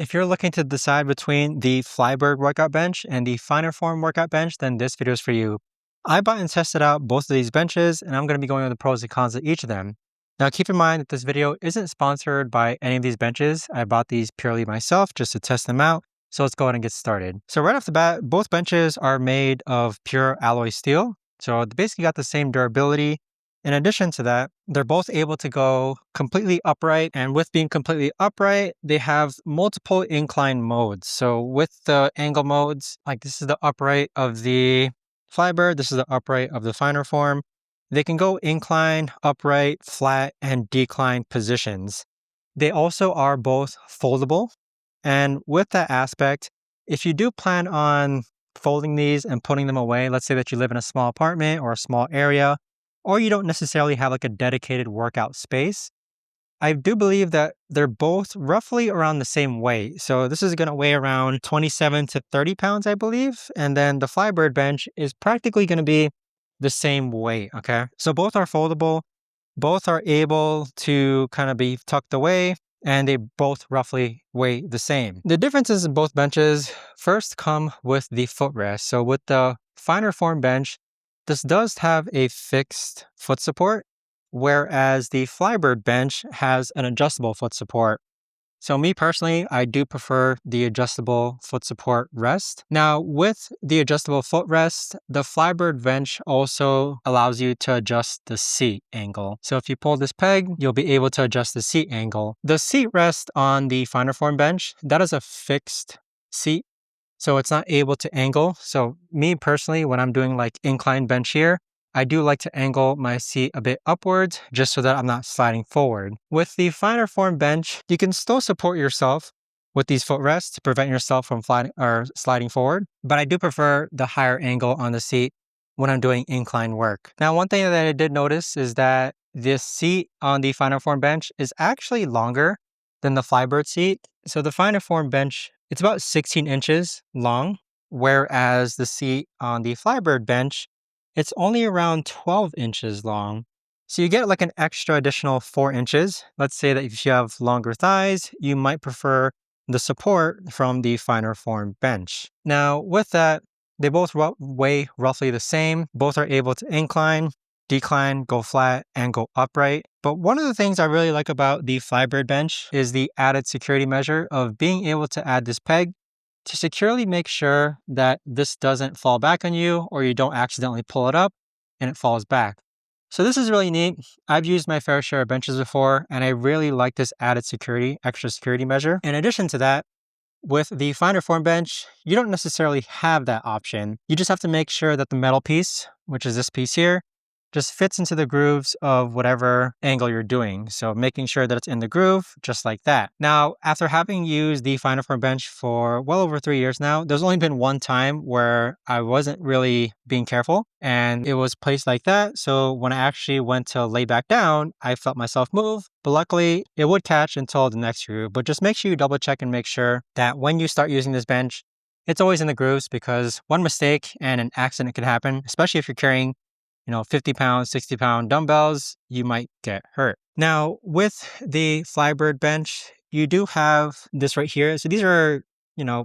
If you're looking to decide between the Flybird Workout Bench and the Finer Form Workout Bench, then this video is for you. I bought and tested out both of these benches, and I'm going to be going over the pros and cons of each of them. Now, keep in mind that this video isn't sponsored by any of these benches. I bought these purely myself just to test them out. So let's go ahead and get started. So right off the bat, both benches are made of pure alloy steel. So they basically got the same durability. In addition to that, they're both able to go completely upright, and with being completely upright, they have multiple incline modes. So with the angle modes, like this is the upright of the Flybird, this is the upright of the Finer Form. They can go incline, upright, flat, and decline positions. They also are both foldable. And with that aspect, if you do plan on folding these and putting them away, let's say that you live in a small apartment or a small area, or you don't necessarily have like a dedicated workout space, I do believe that they're both roughly around the same weight. So this is going to weigh around 27 to 30 pounds, I believe. And then the Flybird bench is practically going to be the same weight, okay? So both are foldable, both are able to kind of be tucked away, and they both roughly weigh the same. The differences in both benches first come with the footrest. So with the Finer Form bench, this does have a fixed foot support, whereas the Flybird bench has an adjustable foot support. So me personally, I do prefer the adjustable foot support rest. Now with the adjustable foot rest, the Flybird bench also allows you to adjust the seat angle. So if you pull this peg, you'll be able to adjust the seat angle. The seat rest on the Finer Form bench, that is a fixed seat. So it's not able to angle. So me personally, when I'm doing like incline bench here, I do like to angle my seat a bit upwards just so that I'm not sliding forward. With the Finer Form bench, you can still support yourself with these footrests to prevent yourself from sliding forward. But I do prefer the higher angle on the seat when I'm doing incline work. Now, one thing that I did notice is that this seat on the Finer Form bench is actually longer than the Flybird seat. So the Finer Form bench, it's about 16 inches long, whereas the seat on the Flybird bench, it's only around 12 inches long. So you get like an extra additional 4 inches. Let's say that if you have longer thighs, you might prefer the support from the Finer Form bench. Now with that, they both weigh roughly the same. Both are able to incline, decline, go flat, and go upright. But one of the things I really like about the Flybird bench is the added security measure of being able to add this peg to securely make sure that this doesn't fall back on you or you don't accidentally pull it up and it falls back. So this is really neat. I've used my fair share of benches before, and I really like this added extra security measure. In addition to that, with the Finer Form bench, you don't necessarily have that option. You just have to make sure that the metal piece, which is this piece here, just fits into the grooves of whatever angle you're doing. So making sure that it's in the groove, just like that. Now, after having used the Finer Form bench for well over 3 years now, there's only been one time where I wasn't really being careful and it was placed like that. So when I actually went to lay back down, I felt myself move, but luckily it would catch until the next groove. But just make sure you double check and make sure that when you start using this bench, it's always in the grooves, because one mistake and an accident could happen, especially if you're carrying 50 pound, 60 pound dumbbells, you might get hurt. Now, with the Flybird bench, you do have this right here. So these are, they're kind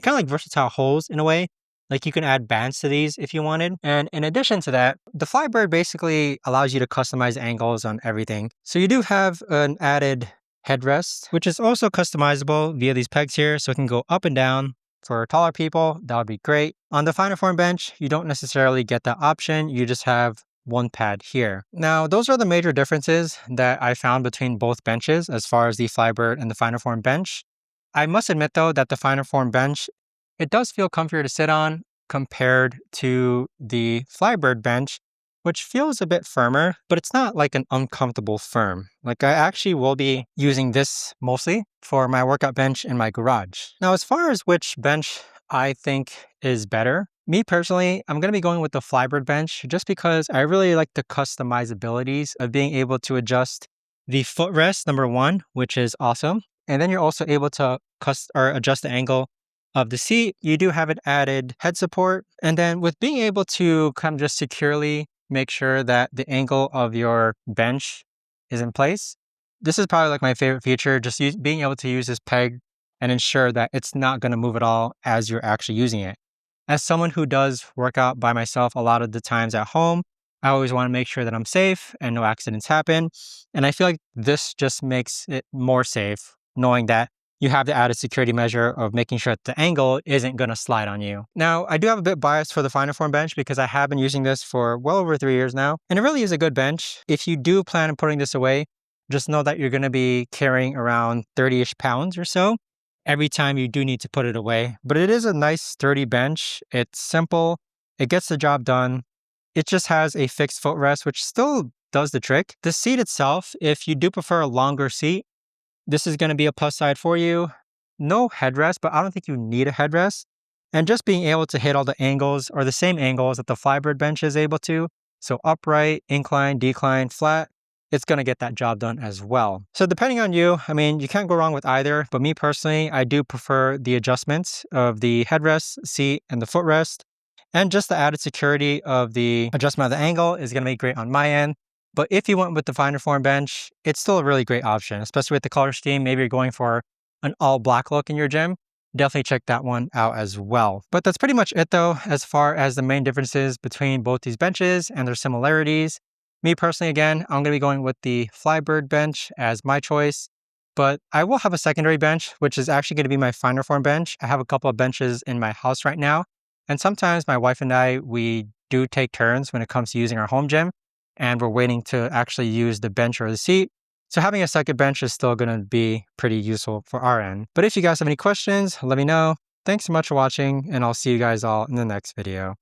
of like versatile holes in a way. Like you can add bands to these if you wanted. And in addition to that, the Flybird basically allows you to customize angles on everything. So you do have an added headrest, which is also customizable via these pegs here. So it can go up and down. For taller people, that would be great. On the Finer Form bench, you don't necessarily get that option. You just have one pad here. Now, those are the major differences that I found between both benches as far as the Flybird and the Finer Form bench. I must admit, though, that the Finer Form bench, it does feel comfier to sit on compared to the Flybird bench, which feels a bit firmer, but it's not like an uncomfortable firm. Like I actually will be using this mostly for my workout bench in my garage. Now, as far as which bench I think is better, me personally, I'm going to be going with the Flybird bench just because I really like the customizabilities of being able to adjust the footrest, number one, which is awesome. And then you're also able to adjust the angle of the seat. You do have an added head support. And then with being able to kind of just securely make sure that the angle of your bench is in place. This is probably like my favorite feature, just being able to use this peg and ensure that it's not going to move at all as you're actually using it. As someone who does work out by myself a lot of the times at home, I always want to make sure that I'm safe and no accidents happen. And I feel like this just makes it more safe, knowing that you have the added security measure of making sure that the angle isn't going to slide on you. Now, I do have a bit bias for the finer form bench because I have been using this for well over 3 years now, and it really is a good bench. If you do plan on putting this away, just know that you're going to be carrying around 30-ish pounds or so every time you do need to put it away. But it is a nice sturdy bench. It's simple. It gets the job done. It just has a fixed footrest, which still does the trick. The seat itself, if you do prefer a longer seat, this is going to be a plus side for you. No headrest, but I don't think you need a headrest. And just being able to hit all the angles or the same angles that the Flybird bench is able to. So upright, incline, decline, flat, it's going to get that job done as well. So depending on you, I mean, you can't go wrong with either. But me personally, I do prefer the adjustments of the headrest, seat, and the footrest. And just the added security of the adjustment of the angle is going to be great on my end. But if you went with the finer form bench, it's still a really great option, especially with the color scheme. Maybe you're going for an all black look in your gym. Definitely check that one out as well. But that's pretty much it though, as far as the main differences between both these benches and their similarities. Me personally, again, I'm going to be going with the Flybird bench as my choice. But I will have a secondary bench, which is actually going to be my finer form bench. I have a couple of benches in my house right now. And sometimes my wife and I, we do take turns when it comes to using our home gym, and we're waiting to actually use the bench or the seat. So having a second bench is still going to be pretty useful for our end. But if you guys have any questions, let me know. Thanks so much for watching, and I'll see you guys all in the next video.